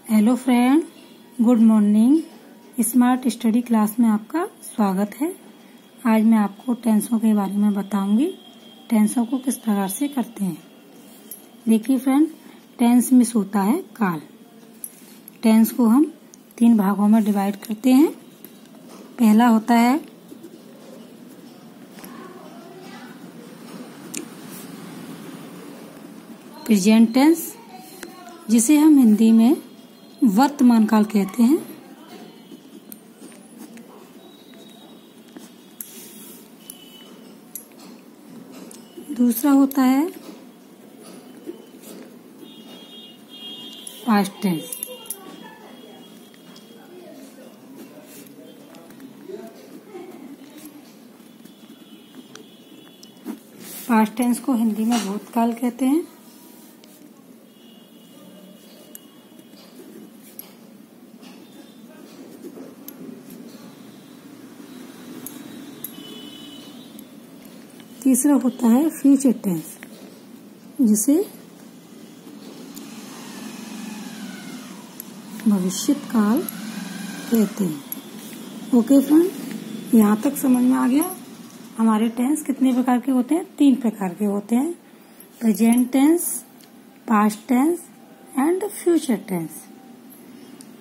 Hello friend, good morning. Smart study class में आपका स्वागत है। आज मैं आपको टेंसों के बारे में बताऊंगी। टेंसों को किस प्रकार से करते हैं। देखिए फ्रेंड, टेंस मिस होता है काल। टेंस को हम 3 भागों में डिवाइड करते हैं। पहला होता है प्रेजेंट टेंस, जिसे हम हिंदी में वर्तमान काल कहते हैं। दूसरा होता है पास्ट टेंस। पास्ट टेंस को हिंदी में भूतकाल कहते हैं। तीसरा होता है फ्यूचर टेंस, जिसे भविष्यत काल कहते हैं। ओके फ्रेंड, यहाँ तक समझ में आ गया। हमारे टेंस कितने प्रकार के होते हैं? 3 प्रकार के होते हैं, present tense, past tense and future tense.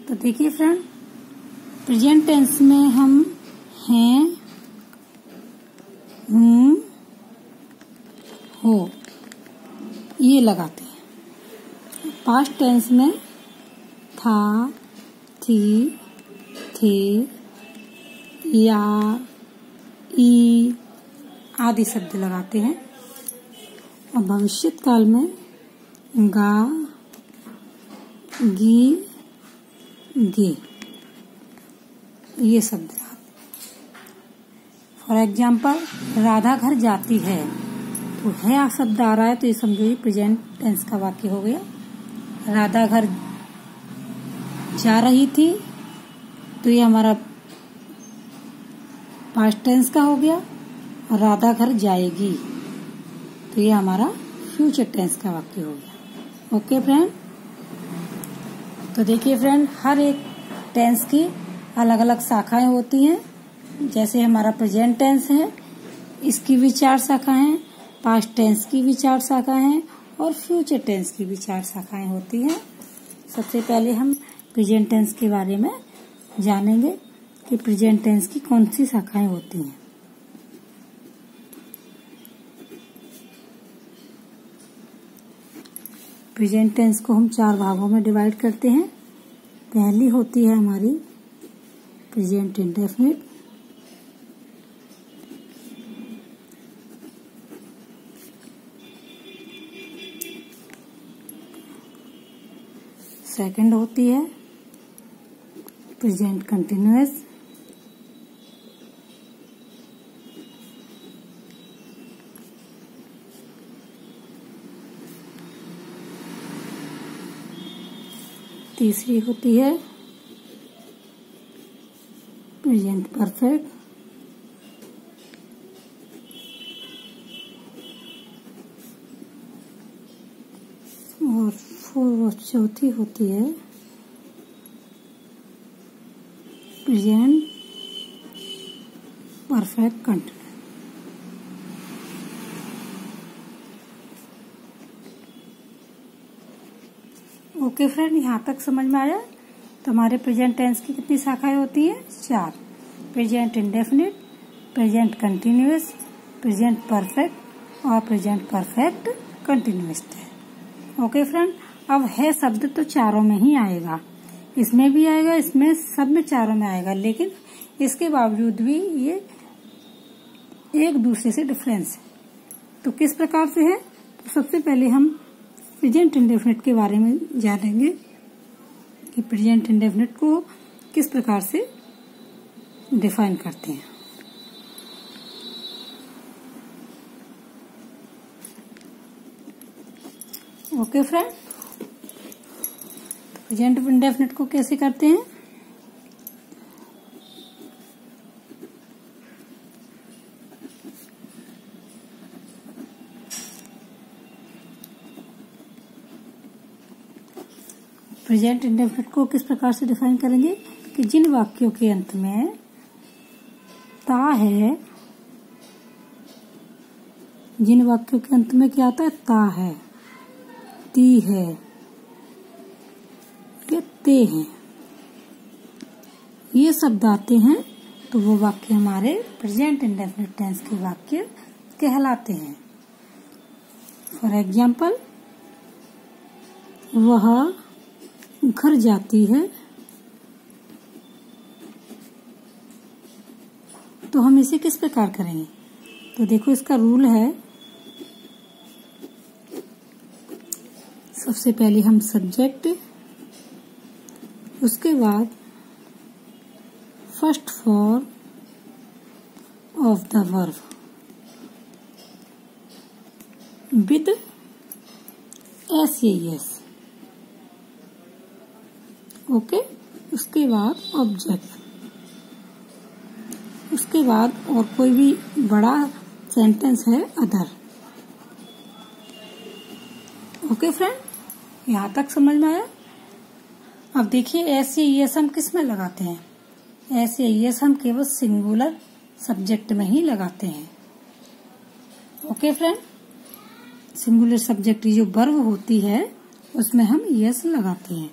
तो देखिए फ्रेंड, प्रेजेंट टेंस में हम हैं, हूँ, हो ये लगाते हैं। पास्ट टेंस में था, थी, थे, या, ई आदि शब्द लगाते हैं। और भविष्यत काल में गा, गी, गे ये शब्द लगाते हैं। फॉर एग्जाम्पल, राधा घर जाती है, तो है शब्द आ रहा है तो ये समझो ये प्रेजेंट टेंस का वाक्य हो गया। राधा घर जा रही थी, तो ये हमारा पास्ट टेंस का हो गया। और राधा घर जाएगी, तो ये हमारा फ्यूचर टेंस का वाक्य हो गया। ओके फ्रेंड, तो देखिए फ्रेंड, हर एक टेंस की अलग अलग शाखाएं होती हैं। जैसे हमारा प्रेजेंट टेंस है, इसकी भी 4 शाखाएं, पास्ट टेंस की भी 4 शाखाएं और फ्यूचर टेंस की भी 4 शाखाएं होती हैं। सबसे पहले हम प्रेजेंट टेंस के बारे में जानेंगे कि प्रेजेंट टेंस की कौन सी शाखाएं होती हैं। प्रेजेंट टेंस को हम 4 भागों में डिवाइड करते हैं। पहली होती है हमारी प्रेजेंट इंडेफिनिट, सेकंड होती है प्रेजेंट कंटिन्यूअस, तीसरी होती है प्रेजेंट परफेक्ट, और चौथी होती है present perfect continuous. Okay friend, यहाँ तक समझ में आया। तो हमारे प्रेजेंट टेंस की कितनी शाखाएं होती हैं? 4। Present indefinite, present continuous, present perfect और प्रेजेंट परफेक्ट कंटिन्यूअस है। ओके फ्रेंड, अब है शब्द तो चारों में ही आएगा, इसमें भी आएगा, इसमें सब में चारों में आएगा, लेकिन इसके बावजूद भी ये एक दूसरे से डिफरेंस है। तो किस प्रकार से है? तो सबसे पहले हम प्रेजेंट इंडेफिनिट के बारे में जानेंगे कि प्रेजेंट इंडेफिनिट को किस प्रकार से डिफाइन करते हैं। ओके फ्रेंड, प्रेजेंट इंडेफिनिट को कैसे करते हैं? प्रेजेंट इंडेफिनिट को किस प्रकार से डिफाइन करेंगे कि जिन वाक्यों के अंत में ता है, जिन वाक्यों के अंत में क्या आता है, ता है, ती है या ते हैं, ये शब्द आते हैं तो वो वाक्य हमारे प्रेजेंट इंडेफिनिट टेंस के वाक्य कहलाते हैं। फॉर एग्जाम्पल, वह घर जाती है, तो हम इसे किस प्रकार करेंगे? तो देखो इसका रूल है, सबसे पहले हम सब्जेक्ट, उसके बाद first form of the verb with S, okay. उसके बाद ऑब्जेक्ट, उसके बाद और कोई भी बड़ा सेंटेंस है अदर। ओके फ्रेंड, यहाँ तक समझ में आया? अब देखिए एस हम किस में लगाते हैं? एस हम केवल सिंगुलर सब्जेक्ट में ही लगाते हैं। ओके फ्रेंड, सिंगुलर सब्जेक्ट की जो वर्ब होती है उसमें हम यस लगाते हैं।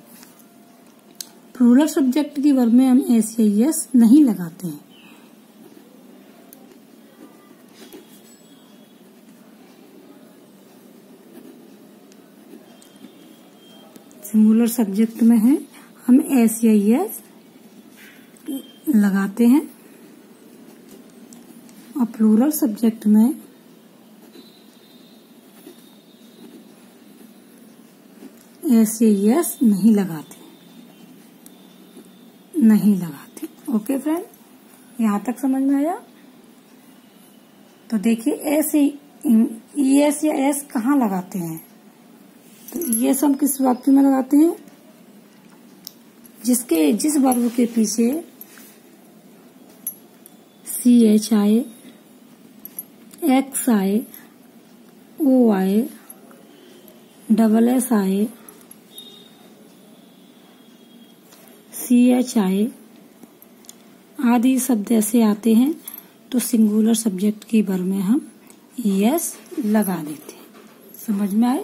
प्लूरल सब्जेक्ट की वर्ब में हम एस या यस नहीं लगाते हैं। सिंगुलर सब्जेक्ट में है हम एस या यस लगाते हैं और प्लूरल सब्जेक्ट में एस या यस नहीं लगाते। ओके फ्रेंड, यहाँ तक समझ में आया? तो देखिए एस या एस कहाँ लगाते हैं? तो ये हम किस वाक्य में लगाते हैं? जिस वर्ब के पीछे CH आए, X आए, O आए, SS आए, CH आए आदि शब्द ऐसे आते हैं तो सिंगुलर सब्जेक्ट की वर्ब में हम यस लगा देते हैं। समझ में आए?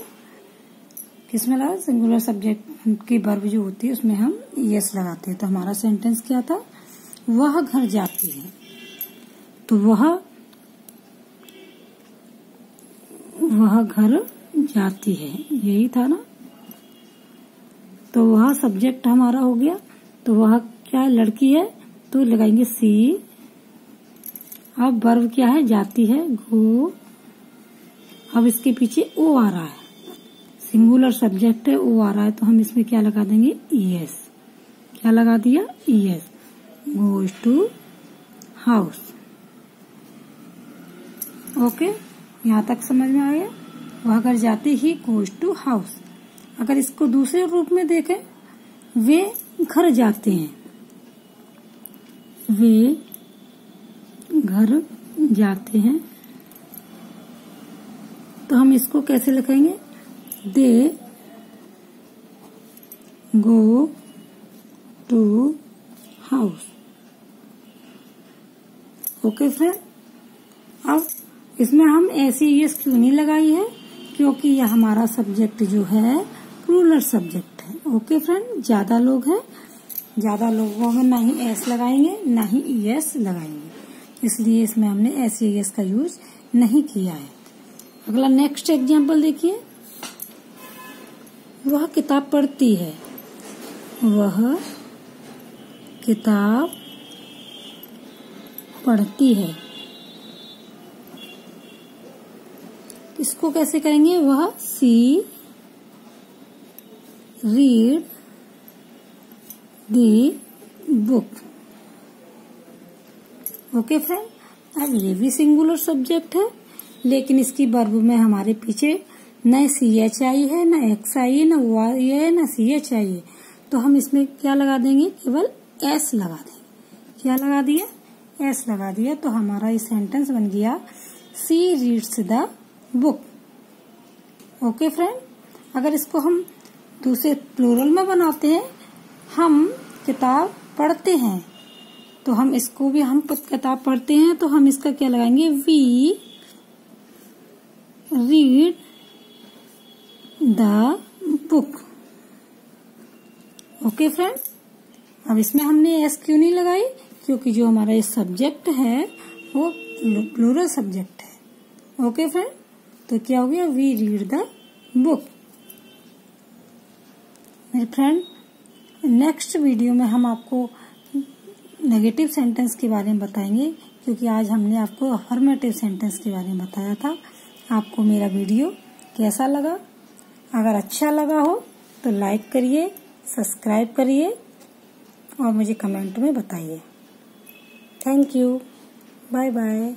किसमें लगा? सिंगुलर सब्जेक्ट की वर्ब जो होती है उसमें हम यस लगाते हैं। तो हमारा सेंटेंस क्या था? वह घर जाती है, तो वह घर जाती है, यही था ना। तो वह सब्जेक्ट हमारा हो गया, तो वह क्या है? लड़की है, तो लगाएंगे सी। अब वर्ब क्या है? जाती है, गो। अब इसके पीछे ओ आ रहा है, सिंगुलर सब्जेक्ट है, ओ आ रहा है, तो हम इसमें क्या लगा देंगे? ईएस। क्या लगा दिया? ES. Goes to house. Okay, यहाँ तक समझ में आ गया? वह अगर जाती ही गोज टू हाउस। अगर इसको दूसरे रूप में देखें, वे घर जाते हैं, वे घर जाते हैं, तो हम इसको कैसे लिखेंगे? They go to house. Okay friend, अब इसमें हम ऐसी यस क्यों नहीं लगाई है? क्योंकि यह हमारा सब्जेक्ट जो है प्लूरल सब्जेक्ट है। ओके फ्रेंड, ज्यादा लोग हैं, ज्यादा लोगों में ना ही एस लगाएंगे ना ही यस लगाएंगे, इसलिए इसमें हमने एस या यस का यूज नहीं किया है। अगला नेक्स्ट एग्जाम्पल देखिए, वह किताब पढ़ती है, वह किताब पढ़ती है। इसको कैसे करेंगे? वह she read the book. Okay friend, अब ये भी सिंगुलर सब्जेक्ट है, लेकिन इसकी वर्ब में हमारे पीछे न CH आई है, न X आई है, न O आई है, न CH आई है, तो हम इसमें क्या लगा देंगे? केवल S लगा देंगे। क्या लगा दिया? S लगा दिया। तो हमारा ये सेंटेंस बन गया she reads the book. Okay friend, अगर इसको हम तो उसे प्लूरल में बनाते हैं। हम किताब पढ़ते हैं, तो हम इसको भी हम किताब पढ़ते हैं, तो हम इसका क्या लगाएंगे, we read the book. Okay friend, अब इसमें हमने एस क्यों नहीं लगाई, क्योंकि जो हमारा ये सब्जेक्ट है वो प्लूरल सब्जेक्ट है। ओके फ्रेंड, तो क्या हो गया, वी रीड द बुक। मेरे फ्रेंड, नेक्स्ट वीडियो में हम आपको नेगेटिव सेंटेंस के बारे में बताएंगे, क्योंकि आज हमने आपको अफर्मेटिव सेंटेंस के बारे में बताया था। आपको मेरा वीडियो कैसा लगा? अगर अच्छा लगा हो तो लाइक करिए, सब्सक्राइब करिए और मुझे कमेंट में बताइए। Thank you, bye bye.